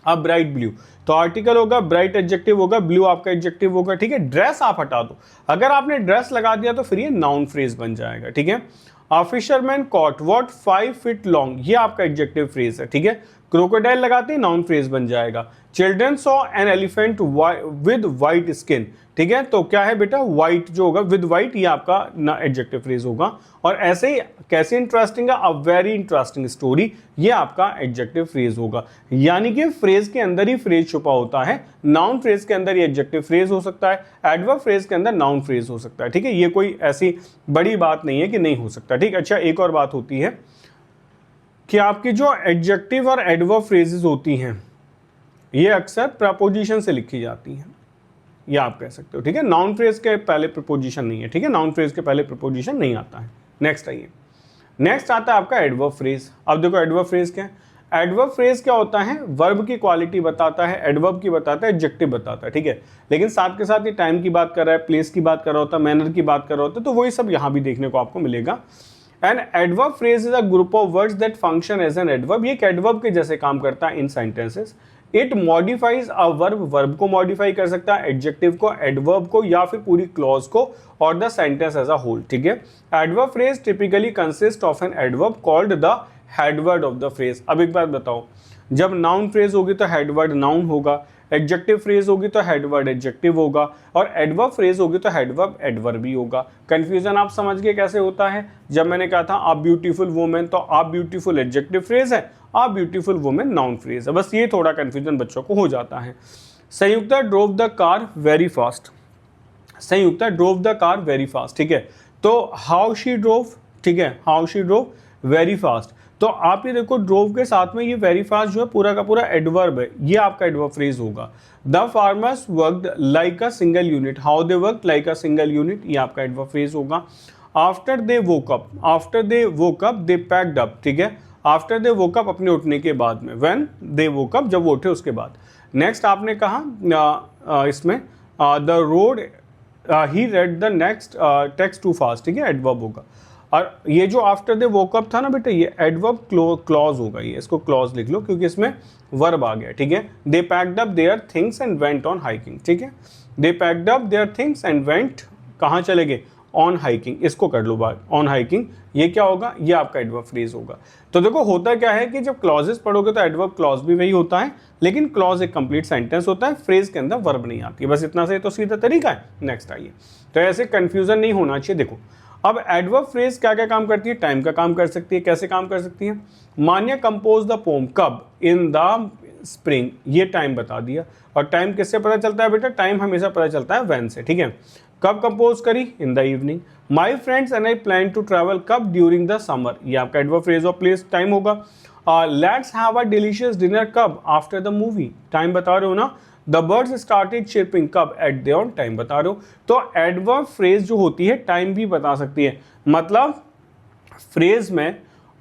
अब ब्राइट ब्लू, तो आर्टिकल होगा, ब्राइट एडजेक्टिव होगा, ब्लू आपका एडजेक्टिव होगा। ठीक है, ड्रेस आप हटा दो, अगर आपने ड्रेस लगा दिया तो फिर ये नाउन फ्रेज बन जाएगा। ठीक है, a fisherman caught what 5 feet long, ये आपका एडजेक्टिव फ्रेज है। ठीक है, क्रोकोडाइल लगाते हैं, नाउन फ्रेज बन जाएगा। Children saw an elephant with white skin. ठीक है, तो क्या है बेटा? व्हाइट जो होगा विद व्हाइट, ये आपका एडजेक्टिव फ्रेज होगा। और ऐसे ही कैसे इंटरेस्टिंग है? अ वेरी इंटरेस्टिंग स्टोरी, ये आपका एडजेक्टिव फ्रेज होगा। यानी कि फ्रेज के अंदर ही फ्रेज छुपा होता है। नाउन फ्रेज के अंदर ये एडजेक्टिव फ्रेज हो सकता है, एडवर्ब फ्रेज के अंदर नाउन फ्रेज हो सकता है। ठीक है, ये कोई ऐसी बड़ी बात नहीं है कि नहीं हो सकता। ठीक है, अच्छा एक और बात होती है कि आपकी जो एडजेक्टिव और एडवर्ब फ्रेजेस होती हैं ये अक्सर प्रपोजिशन से लिखी जाती हैं, ये आप कह सकते हो। ठीक है, नाउन फ्रेज के पहले प्रपोजिशन नहीं है। ठीक है, नाउन फ्रेज के पहले प्रपोजिशन नहीं आता है। नेक्स्ट आइए, नेक्स्ट आता है आपका एडवर्ब फ्रेज। अब देखो एडवर्ब फ्रेज क्या है? एडवर्ब फ्रेज क्या होता है? वर्ब की क्वालिटी बताता है, एडवर्ब की बताता है, एडजेक्टिव बताता है। ठीक है, लेकिन साथ के साथ ये टाइम की बात कर रहा है, प्लेस की बात कर रहा होता है, मैनर की बात कर रहा होता है, तो वही सब यहाँ भी देखने को आपको मिलेगा। An adverb phrase is a group of words that function as an adverb. ये एक एडवर्ब के जैसे काम करता है in sentences. It modifies a verb, verb को मॉडिफाई कर सकता है, एडजेक्टिव को, एडवर्ब को, या फिर पूरी क्लॉज को, और the sentence as a whole. ठीक है, adverb phrase typically consist of an adverb called the headword of the phrase. अब एक बात बताओ, जब नाउन फ्रेज होगी तो हेडवर्ड नाउन होगा, एडजेक्टिव फ्रेज होगी तो हेडवर्ड एडजेक्टिव होगा, और एडवर्ब फ्रेज होगी तो हेडवर्ब एडवर्ब भी होगा। कंफ्यूजन आप समझ गए कैसे होता है? जब मैंने कहा था आ ब्यूटीफुल वुमेन, तो आ ब्यूटीफुल एडजेक्टिव फ्रेज है, आ ब्यूटीफुल वुमेन नाउन फ्रेज है। बस ये थोड़ा कंफ्यूजन बच्चों को हो जाता है। Sanyukta drove the car very fast. Sanyukta drove the car very fast. ठीक है, तो हाउ शी ड्रोव, ठीक है, how she drove very fast. तो आप ये देखो ड्रोव के साथ में ये वेरी फास्ट जो है पूरा का पूरा एडवर्ब है, ये आपका एडवर्ब फ्रेज होगा। The farmers worked like a single unit, how they worked like a single unit, ये आपका एडवर्ब फ्रेज होगा। After they woke up, after they woke up they packed up. ठीक है, आफ्टर दे वोक अप अपने उठने के बाद में, व्हेन दे वोक अप जब वो उठे उसके बाद। नेक्स्ट आपने कहा इसमें the road he read the next text too fast. ठीक है, एडवर्ब होगा। और ये जो आफ्टर दे वोक अप था ना बेटा, ये एडवर्ब क्लॉज होगा, ये इसको क्लॉज लिख लो क्योंकि इसमें वर्ब आ गया। ठीक है, they packed up their things and went on hiking. ठीक है, they packed up their things and went, कहाँ चले गए? On hiking. इसको कर लो बात, ऑन हाइकिंग, ये क्या होगा? ये आपका एडवर्ब फ्रेज होगा। तो देखो होता क्या है कि जब क्लॉजेस पढ़ोगे तो एडवर्ब क्लॉज भी वही होता है, लेकिन क्लॉज एक कंप्लीट सेंटेंस होता है, फ्रेज के अंदर वर्ब नहीं आती है। बस इतना से तो सीधा तरीका है। नेक्स्ट आइए, तो ऐसे कंफ्यूजन नहीं होना चाहिए। देखो अब एडवर्ब फ्रेज क्या क्या काम करती है? टाइम का काम कर सकती है। कैसे काम कर सकती है? मान्या कंपोज द पोम कब? इन द स्प्रिंग, ये टाइम बता दिया। और टाइम किससे पता चलता है बेटा? टाइम हमेशा पता चलता है व्हेन से, ठीक है। कब कंपोज करी? In the evening. My friends and I plan to travel कब? ड्यूरिंग द समर, ये आपका adverb phrase of place time होगा। Let's have a delicious dinner कब? आफ्टर द मूवी, टाइम बता रहे हो ना। द बर्ड्स स्टार्टेड चिर्पिंग कब? एट द ऑन, टाइम बता रहे हो। तो एडवर्ब फ्रेज जो होती है टाइम भी बता सकती है, मतलब फ्रेज में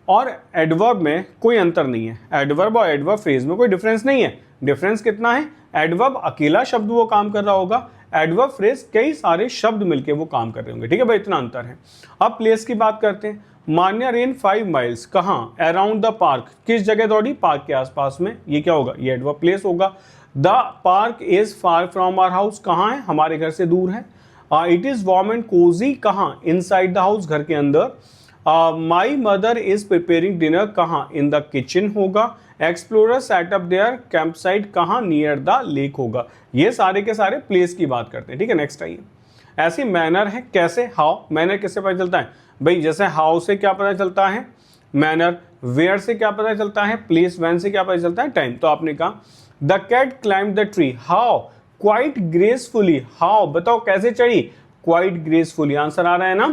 और एडवर्ब में कोई अंतर नहीं है। एडवर्ब और एडवर्ब फ्रेज में कोई डिफरेंस नहीं है। डिफरेंस कितना है? एडवर्ब अकेला शब्द वो काम कर रहा होगा, एडवर्ब फ्रेज कई सारे शब्द मिलके वो काम कर रहे होंगे, ठीक है भाई, इतना अंतर है। अब प्लेस की बात करते हैं। मान्या रेन 5 माइल्स, कहाँ? अराउंड द पार्क, किस जगह दौड़ी? पार्क के आसपास में, ये क्या होगा? ये एडवर्ब प्लेस होगा। The park is far from our house, कहाँ है? हमारे घर से दूर है। It is warm and cozy, कहाँ? इनसाइड द हाउस, घर के अंदर। My mother is preparing dinner, कहाँ? इन द किचन होगा। Explorer set up their camp site, कहाँ? नियर द लेक होगा। ये सारे के सारे प्लेस की बात करते हैं, ठीक है। नेक्स्ट आइए। ऐसी मैनर है, कैसे? हाउ। मैनर किससे पता चलता है भाई? जैसे हाउ से क्या पता चलता है? मैनर। वेयर से क्या पता चलता है? प्लेस। व्हेन से क्या पता चलता है? टाइम। तो आपने कहा the cat climb the tree, how? Quite gracefully, how? बताओ कैसे चढ़ी? क्वाइट ग्रेसफुली, आंसर आ रहा है ना।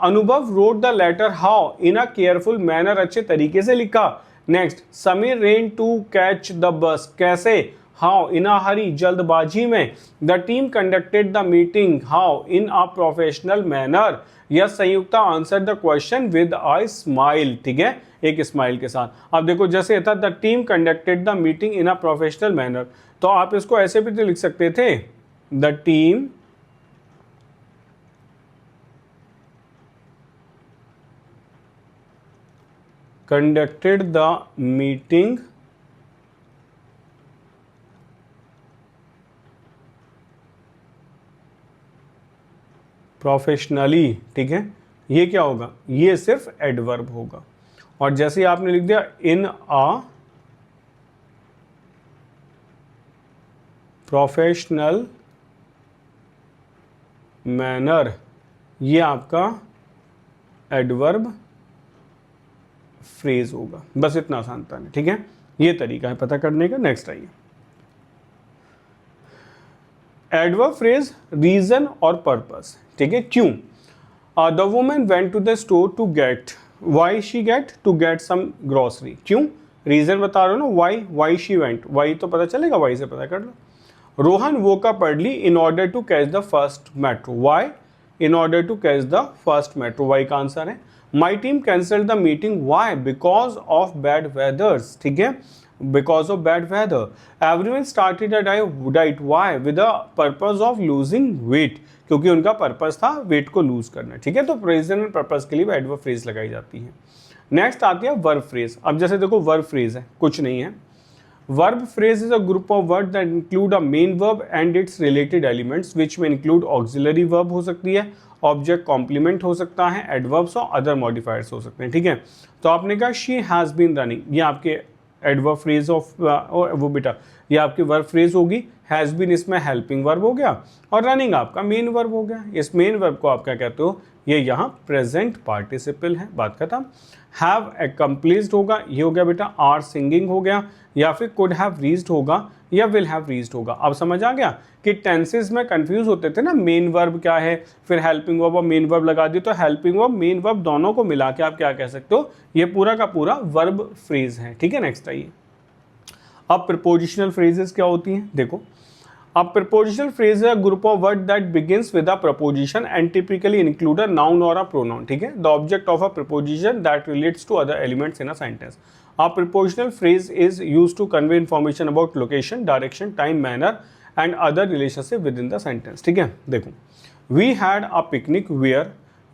Anubhav wrote the letter how? In a careful manner, अच्छे तरीके से लिखा। Next, Sameer ran to catch the bus, कैसे? हाउ? इन अ हरी, जल्दबाजी में। The team conducted the meeting how? In a professional manner. Yes Sanyukta answer the question with a smile, ठीक है, एक स्माइल के साथ। अब देखो जैसे था the team conducted the meeting in a professional manner, तो आप इसको ऐसे भी तो लिख सकते थे, the team conducted the meeting professionally, ठीक है। ये क्या होगा? ये सिर्फ एडवर्ब होगा। और जैसे ही आपने लिख दिया इन अ प्रोफेशनल मैनर, ये आपका एडवर्ब फ्रेज होगा। बस इतना आसान था, ठीक है। ये तरीका है पता करने का। नेक्स्ट आइए। एडवर्ब फ्रेज रीजन और पर्पस, ठीक है। क्यों? The women went to the store to get, why she get? To get some grocery. क्यों? रीजन बता रहे हो ना, वाई शी वेंट, वाई तो पता चलेगा, वाई से पता कर लो। Rohan woke up early in order to catch the first metro, why? In order to catch the first metro, why का आंसर है। My team cancel the meeting, why? Because of bad weathers, ठीक है, because of bad weather. Everyone started a diet, why? With the purpose of losing weight, क्योंकि उनका purpose था wait को loose करना, ठीक है। तो रीजन एंड पर्पस के लिए एडवर्ब फ्रेज लगाई जाती है। नेक्स्ट आती है वर्ब फ्रेज। अब जैसे देखो वर्ब फ्रेज है, कुछ नहीं है। Verb phrase is a group of word that include a main verb and its related elements, which में इंक्लूड ऑक्सिलरी वर्ब हो सकती है, ऑब्जेक्ट कॉम्प्लीमेंट हो सकता है, एडवर्ब्स और अदर मॉडिफायर्स हो सकते हैं, ठीक है। तो आपने कहा शी हैज़ बीन रनिंग, ये आपके एडवर्ब फ्रेज ऑफ वो बेटा ये आपकी वर्ब फ्रेज होगी। हैज़ बीन इसमें हेल्पिंग वर्ब हो गया और रनिंग आपका मेन वर्ब हो गया। इस मेन वर्ब को आप क्या कहते हो? ये यहाँ प्रेजेंट पार्टिसिपल है, बात खत्म। हैव एक्म्प्लिस्ड होगा, ये हो गया बेटा आर सिंगिंग हो गया, या फिर कुड हैव रीच्ड होगा या विल हैव रीच्ड होगा। अब समझ आ गया कि टेंसेस में कंफ्यूज होते थे ना, मेन वर्ब क्या है, फिर हेल्पिंग वर्ब और मेन वर्ब लगा दी, तो हेल्पिंग वर्ब मेन वर्ब दोनों को मिला के आप क्या कह सकते हो? ये पूरा का पूरा वर्ब फ्रेज है, ठीक है। नेक्स्ट आइए। अब प्रीपोजिशनल फ्रेजेस क्या होती हैं? देखो, अब प्रीपोजिशनल फ्रेज है group of word that begins with a preposition and typically include a noun और अ प्रोनाउन, ठीक है। The object of a preposition that relates to other elements in a sentence. A prepositional phrase is used to convey information about location, direction, time, manner and other relationship within the sentence, ठीक है। देखो, we had a picnic where,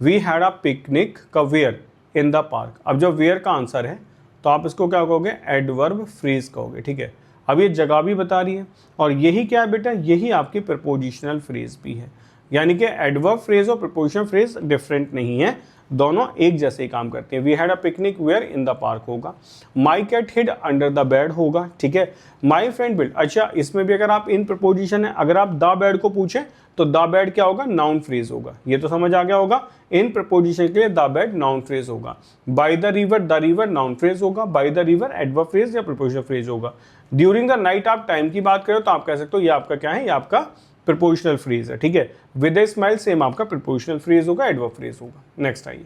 we had a picnic का where in the park। अब जब where का answer है तो आप इसको क्या कहोगे? एडवर्ब फ्रेज कहोगे, ठीक है। अब ये जगह भी बता रही है और यही क्या है बेटा? यही आपकी प्रपोजिशनल फ्रेज भी है। यानी कि एडवर्ब फ्रेज और प्रीपोजिशन फ्रेज डिफरेंट नहीं है, दोनों एक जैसे ही काम करते हैं। We had a picnic where in the park होगा, my cat hid under the bed होगा, ठीक है। माई फ्रेंड बिल्ड, अच्छा इसमें भी अगर आप इन प्रपोजिशन है, अगर आप द बेड को पूछें तो द बेड क्या होगा, नाउन फ्रेज होगा, ये तो समझ आ गया होगा। इन प्रपोजिशन के लिए द बेड नाउन फ्रेज होगा। By the river noun phrase होगा। By the river adverb phrase या प्रीपोजिशन फ्रेज होगा। ड्यूरिंग द नाइट आप टाइम की बात करो तो आप कह सकते हो ये आपका क्या है, ये आपका प्रीपोजिशनल फ्रेज है, ठीक है। विद ए स्माइल सेम आपका प्रीपोजिशनल फ्रेज होगा, एडवर्ब फ्रेज होगा। नेक्स्ट आइए,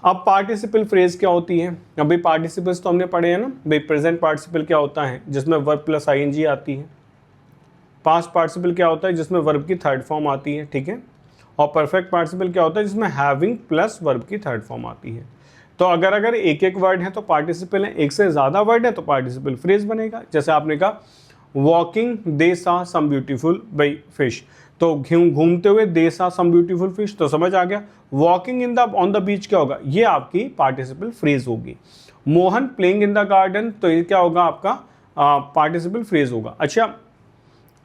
अब पार्टिसिपल फ्रेज क्या होती है। अभी पार्टिसिपल्स तो हमने पढ़े हैं ना भाई। प्रेजेंट पार्टिसिपल क्या होता है, जिसमें वर्ब प्लस आईएनजी आती है। पास्ट पार्टिसिपल क्या होता है, जिसमें वर्ब की थर्ड फॉर्म आती है, ठीक है। और परफेक्ट पार्टिसिपल क्या होता है, जिसमें हैविंग प्लस वर्ब की थर्ड फॉर्म आती है। तो अगर एक एक वर्ड है तो पार्टिसिपल है, एक से ज़्यादा वर्ड है तो पार्टिसिपल फ्रेज बनेगा। जैसे आपने कहा वॉकिंग दे सा सम ब्यूटीफुल बाई फिश, तो घूमते हुए दे सा सम ब्यूटीफुल फिश, तो समझ आ गया। Walking in the on the beach क्या होगा, ये आपकी पार्टिसिपल फ्रेज होगी। Mohan playing in the garden, तो ये क्या होगा आपका पार्टिसिपल फ्रेज होगा। अच्छा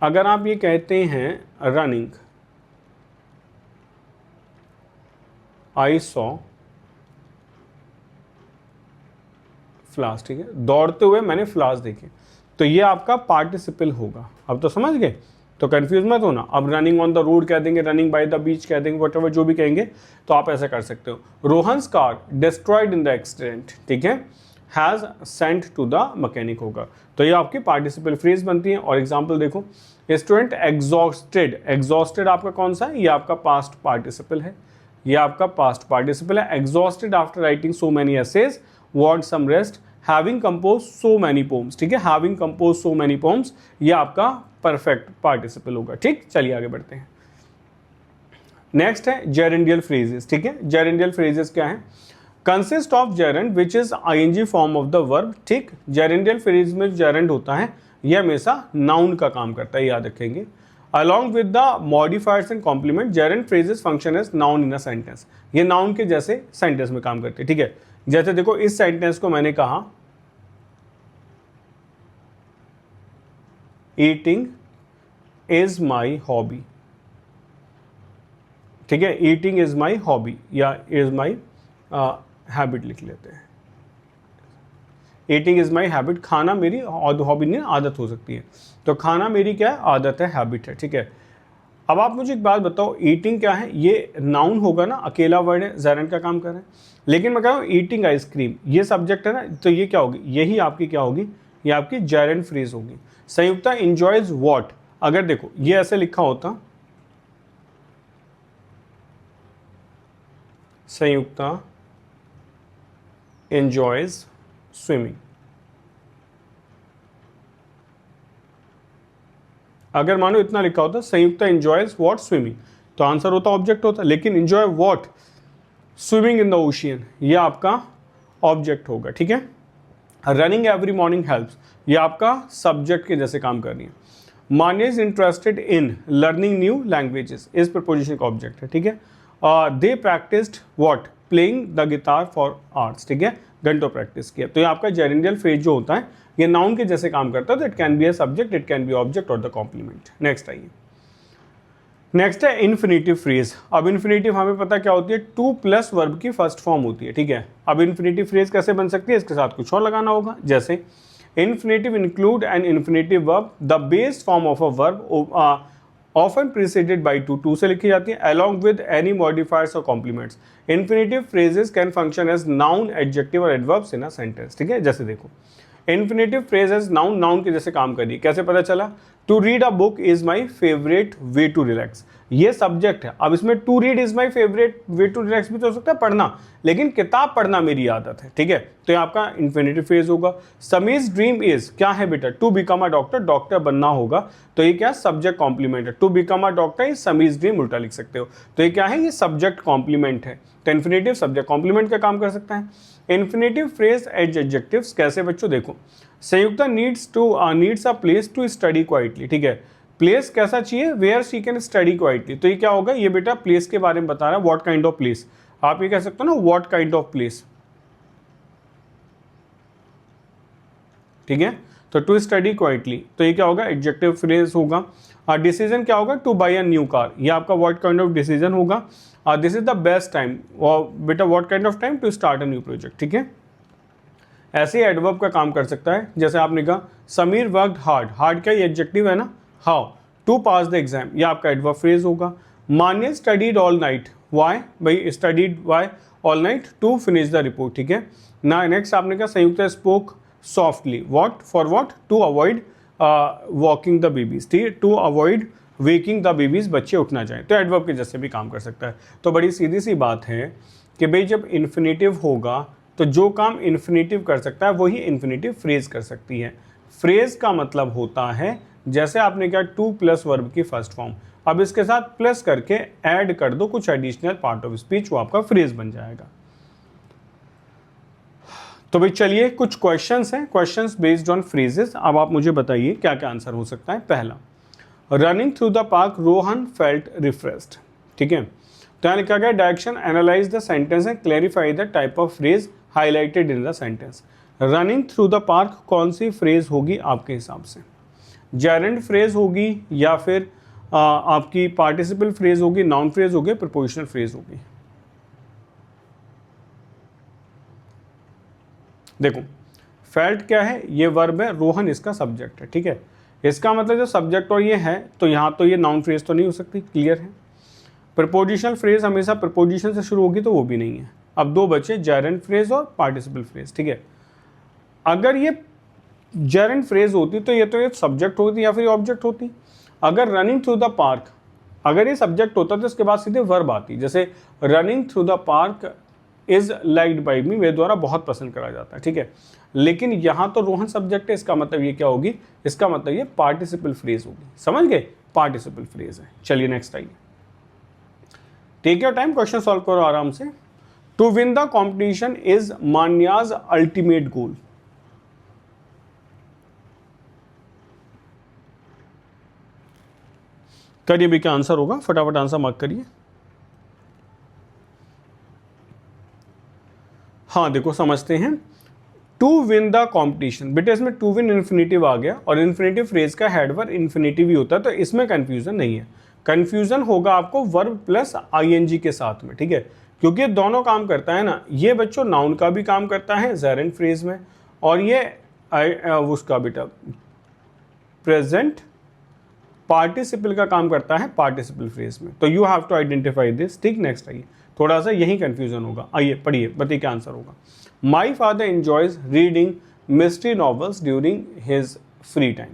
अगर आप ये कहते हैं रनिंग, आई सॉ फ्लास, ठीक है, दौड़ते हुए मैंने फ्लास देखे, तो ये आपका पार्टिसिपल होगा। अब तो समझ गए, तो कंफ्यूज मत होना। अब रनिंग ऑन द रोड कह देंगे, रनिंग बाय द बीच कह देंगे, वट एवर जो भी कहेंगे, तो आप ऐसा कर सकते हो। Rohan's car destroyed in the accident, ठीक है, has sent to the mechanic होगा, तो ये आपकी पार्टिसिपल फ्रेज बनती है। और एग्जाम्पल देखो, स्टूडेंट एग्जॉस्टेड, एग्जॉस्टेड आपका कौन सा है, ये आपका पास्ट पार्टिसिपल है, ये आपका पास्ट पार्टिसिपल है। Exhausted after writing so many essays want some rest, having compose so many poems, ठीक है, having compose so many poems, ये आपका परफेक्ट पार्टिसिपल होगा। ठीक, चलिए आगे बढ़ते हैं। नेक्स्ट है जेरेंडियल फ्रेजेस, ठीक है। जेरेंडियल फ्रेजेस क्या है, consist of gerund which is ING form of the verb, ठीक। जेरेंडियल फ्रेज में जेरेंड होता है, यह हमेशा नाउन का काम करता है, याद रखेंगे। Along with the modifiers and complement, gerund phrases function as noun in a sentence, ये नाउन के जैसे सेंटेंस में काम करते हैं, ठीक है। जैसे देखो इस सेंटेंस को मैंने कहा ईटिंग इज माई हॉबी, ठीक है, ईटिंग इज माई हॉबी या इज माई हैबिट लिख लेते हैं। ईटिंग इज माई हैबिट, खाना मेरी हॉबी नहीं, आदत हो सकती है, तो खाना मेरी क्या है, आदत है, हैबिट है, ठीक है। अब आप मुझे एक बात बताओ, ईटिंग क्या है, ये नाउन होगा ना, अकेला वर्ड है, जेरेंड का काम कर रहे हैं। लेकिन मैं कह रहा हूँ ईटिंग आइसक्रीम, ये सब्जेक्ट है ना, तो ये क्या होगी, यही आपकी क्या होगी, ये आपकी जेरेंड फ्रेज होगी। संयुक्ता इंजॉयज वॉट, अगर देखो ये ऐसे लिखा होता, संयुक्ता enjoys swimming, अगर मानो इतना लिखा होता संयुक्ता enjoys what swimming, तो आंसर होता ऑब्जेक्ट होता, लेकिन enjoy what swimming in the ocean, ये आपका ऑब्जेक्ट होगा, ठीक है। रनिंग एवरी मॉर्निंग हेल्प्स, ये आपका सब्जेक्ट के जैसे काम कर रही है। Manya is interested in learning new languages, इस प्रपोजिशन का ऑब्जेक्ट है, ठीक है। They practised what playing the guitar for arts, ठीक है, घंटों प्रैक्टिस किया। तो ये आपका जेरेंडियल फ्रेज जो होता है ये नाउन के जैसे काम करता है, तो it can be a subject, it can B object और द कॉम्प्लीमेंट। नेक्स्ट आइए, नेक्स्ट है इन्फिनेटिव फ्रेज। अब इन्फिनेटिव हमें पता क्या होती है, टू प्लस वर्ब की फर्स्ट फॉर्म होती है, ठीक है। अब इन्फिनेटिव फ्रेज कैसे बन सकती है, इसके साथ कुछ और लगाना होगा, जैसे infinitive include an infinitive verb, the base form of a verb often preceded by to से लिखी जाती है, अलॉन्ग विद एनी मॉडिफायर्स और complements. Infinitive phrases can function as noun, adjective और एडवर्ब्स इन अ सेंटेंस, ठीक है। जैसे देखो infinitive phrase as noun, noun के जैसे काम करिए, कैसे पता चला, to read a book is my favourite way to relax, ये सब्जेक्ट है। अब इसमें to read is my favourite way to relax भी तो हो सकता है पढ़ना, लेकिन किताब पढ़ना मेरी आदत है, ठीक है, तो ये आपका इन्फिनेटिव फ्रेज होगा। समीज ड्रीम इज क्या है बेटा, to become a doctor, doctor बनना होगा, तो ये क्या सब्जेक्ट कॉम्प्लीमेंट है, to become a doctor is Sami's dream, उल्टा लिख सकते हो, तो ये क्या है, ये सब्जेक्ट कॉम्प्लीमेंट है, तो इन्फिनेटिव सब्जेक्ट कॉम्प्लीमेंट का काम कर सकता है। इन्फिनेटिव फ्रेज एज एडजेक्टिव्स कैसे बच्चों, देखो Sanyukta needs a place to study quietly, ठीक है, प्लेस कैसा चाहिए, where she can study quietly, तो ये क्या होगा, ये बेटा प्लेस के बारे में बता रहा है, व्हाट काइंड ऑफ प्लेस, आप ये कह सकते हो ना, व्हाट काइंड ऑफ प्लेस, ठीक है, तो टू स्टडी क्वाइटली, तो ये क्या होगा, एडजेक्टिव फ्रेज होगा। डिसीजन क्या होगा, to buy a new car, ये आपका व्हाट काइंड ऑफ डिसीजन होगा। This is the best time, बेटा what kind of time to start a new project, ठीक है। ऐसे ही एडवर्ब का काम कर सकता है, जैसे आपने कहा समीर वर्कड हार्ड, हार्ड का ये एडजेक्टिव है ना, how to pass the exam, ये आपका एडवर्ब फ्रेज होगा। Manya studied all night, why, भाई studied why all night, to finish the report, ठीक है ना। नेक्स्ट आपने कहा Sanyukta spoke softly, what for what, to avoid waking the babies, ठीक है, to avoid waking the babies, बच्चे उठ ना जाए, तो एडवर्ब के जैसे भी काम कर सकता है। तो बड़ी सीधी सी बात है कि भाई जब इन्फिनेटिव होगा तो जो काम इन्फिनेटिव कर सकता है वही इन्फिनेटिव फ्रेज कर सकती है। फ्रेज का मतलब होता है जैसे आपने कहा टू प्लस वर्ब की फर्स्ट फॉर्म, अब इसके साथ प्लस करके ऐड कर दो कुछ एडिशनल पार्ट ऑफ स्पीच, वो आपका फ्रेज बन जाएगा। तो भाई चलिए कुछ क्वेश्चंस हैं, क्वेश्चंस बेस्ड ऑन फ्रेजेस। अब आप मुझे बताइए क्या क्या आंसर हो सकता है। पहला, running through the park Rohan felt refreshed, ठीक है। तो यहाँ लिखा गया direction analyse the sentence and clarify the type of phrase highlighted in the sentence. Running through the park कौन सी फ्रेज होगी आपके हिसाब से? जेरेंड फ्रेज होगी या फिर आपकी पार्टिसिपल फ्रेज होगी, नाउन फ्रेज होगी, प्रीपोजिशनल फ्रेज होगी? देखो फेल्ट क्या है, ये वर्ब है, रोहन इसका सब्जेक्ट है, ठीक है। इसका मतलब जो सब्जेक्ट और ये है तो यहाँ तो ये नाउन फ्रेज तो नहीं हो सकती, क्लियर है। प्रीपोजिशनल फ्रेज हमेशा प्रीपोजिशन से शुरू होगी तो वो भी नहीं है। अब दो बचे जेरेंड फ्रेज और पार्टिसिपल फ्रेज, ठीक है। अगर ये जेरेंड फ्रेज होती तो ये सब्जेक्ट होती या फिर ऑब्जेक्ट होती। अगर रनिंग थ्रू द पार्क, अगर ये सब्जेक्ट होता तो इसके बाद सीधे वर्ब आती, जैसे running through the park is liked by me, मेरे द्वारा बहुत पसंद करा जाता है, ठीक है। लेकिन यहाँ तो रोहन सब्जेक्ट है, इसका मतलब ये क्या होगी, इसका मतलब ये पार्टिसिपल फ्रेज होगी, समझ गए, पार्टिसिपल फ्रेज है। चलिए नेक्स्ट आइए, take your time, question solve करो आराम से। To win the competition is Manya's ultimate goal. करिए भी क्या आंसर होगा, फटाफट आंसर मार्क करिए। हाँ देखो समझते हैं, टू विन द कॉम्पिटिशन, बेटे इसमें टू विन इन्फिनेटिव आ गया और इन्फिनेटिव फ्रेज का हेडवर्ब इन्फिनेटिव ही होता है, तो इसमें कंफ्यूजन नहीं है। कंफ्यूजन होगा आपको वर्ब प्लस आईएनजी के साथ में, ठीक है, क्योंकि दोनों काम करता है ना, ये बच्चों नाउन का भी काम करता है जेरेंड फ्रेज में, और ये उसका बेटा प्रेजेंट पार्टिसिपल का काम करता है पार्टिसिपल फ्रेज में। तो you have to identify this, ठीक। नेक्स्ट आइए, थोड़ा सा यही कंफ्यूजन होगा, आइए पढ़िए, बताइए क्या आंसर होगा। My father enjoys reading mystery novels during his free time.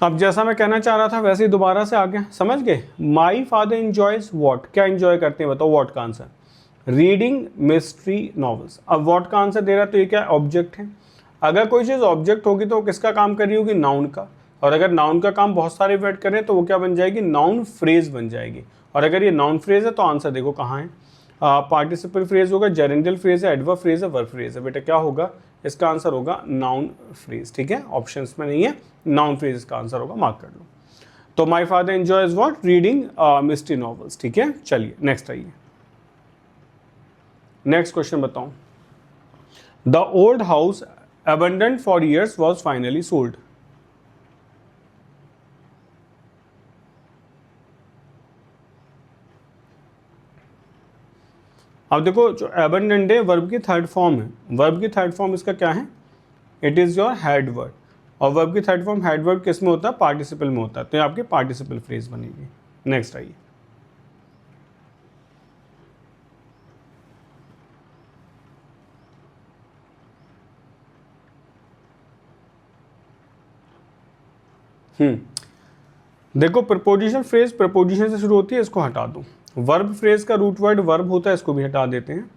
अब जैसा मैं कहना चाह रहा था वैसे ही दोबारा से आ गया, समझ गए। माई फादर एंजॉयज वॉट, क्या एंजॉय करते हैं बताओ, वॉट का आंसर, रीडिंग मिस्ट्री नॉवेल्स। अब वॉट का आंसर दे रहा तो ये क्या ऑब्जेक्ट है। अगर कोई चीज़ ऑब्जेक्ट होगी तो वो किसका काम कर रही होगी, नाउन का, और अगर नाउन का काम बहुत सारे वर्ड करें तो वो क्या बन जाएगी, नाउन फ्रेज बन जाएगी। और अगर ये नाउन फ्रेज है तो आंसर देखो कहाँ है, पार्टिसिपल फ्रेज होगा, जेरेंडल फ्रेज है, एडवर्ब फ्रेज है, वर्ब फ्रेज है, बेटा क्या होगा, इसका आंसर होगा नाउन फ्रेज, ठीक है। ऑप्शंस में नहीं है, नाउन फ्रेज इसका आंसर होगा, मार्क कर लो। तो my father enjoys what, reading mystery novels, ठीक है। चलिए नेक्स्ट आइए, नेक्स्ट क्वेश्चन बताओ। The old house abandoned for years was finally sold। अब देखो जो abandoned है वर्ब की थर्ड फॉर्म है, वर्ब की थर्ड फॉर्म इसका क्या है, it is your head word, और वर्ब की थर्ड फॉर्म हेड वर्ड किस में होता है, पार्टिसिपल में होता है, तो ये आपकी पार्टिसिपल फ्रेज बनेगी। नेक्स्ट आइए, देखो प्रपोजिशन फ्रेज प्रपोजिशन से शुरू होती है, इसको हटा दो। वर्ब फ्रेज का रूट वर्ड वर्ब होता है, इसको भी हटा देते हैं।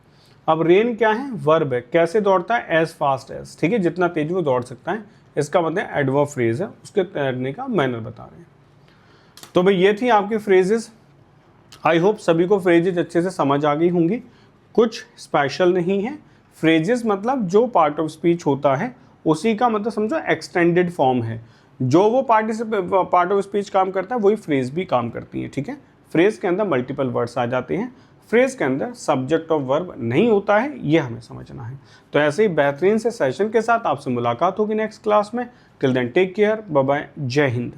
अब रेन क्या है, वर्ब है, कैसे दौड़ता है, एज फास्ट एज, ठीक है, जितना तेज वो दौड़ सकता है, इसका मतलब एडवर्ब फ्रेज है, उसके तैरने का मैनर बता रहे हैं। तो भाई ये थी आपकी फ्रेजेस, आई होप सभी को फ्रेजेस अच्छे से समझ आ गई होंगी, कुछ स्पेशल नहीं है। फ्रेजेस मतलब जो पार्ट ऑफ स्पीच होता है उसी का मतलब समझो एक्सटेंडेड फॉर्म है, जो वो पार्ट ऑफ स्पीच काम करता है वही फ्रेज भी काम करती है, ठीक है। फ्रेज के अंदर मल्टीपल वर्ड्स आ जाते हैं, फ्रेज के अंदर सब्जेक्ट ऑफ वर्ब नहीं होता है, ये हमें समझना है। तो ऐसे ही बेहतरीन से सेशन के साथ आपसे मुलाकात होगी नेक्स्ट क्लास में। Till then take care, bye bye, जय हिंद।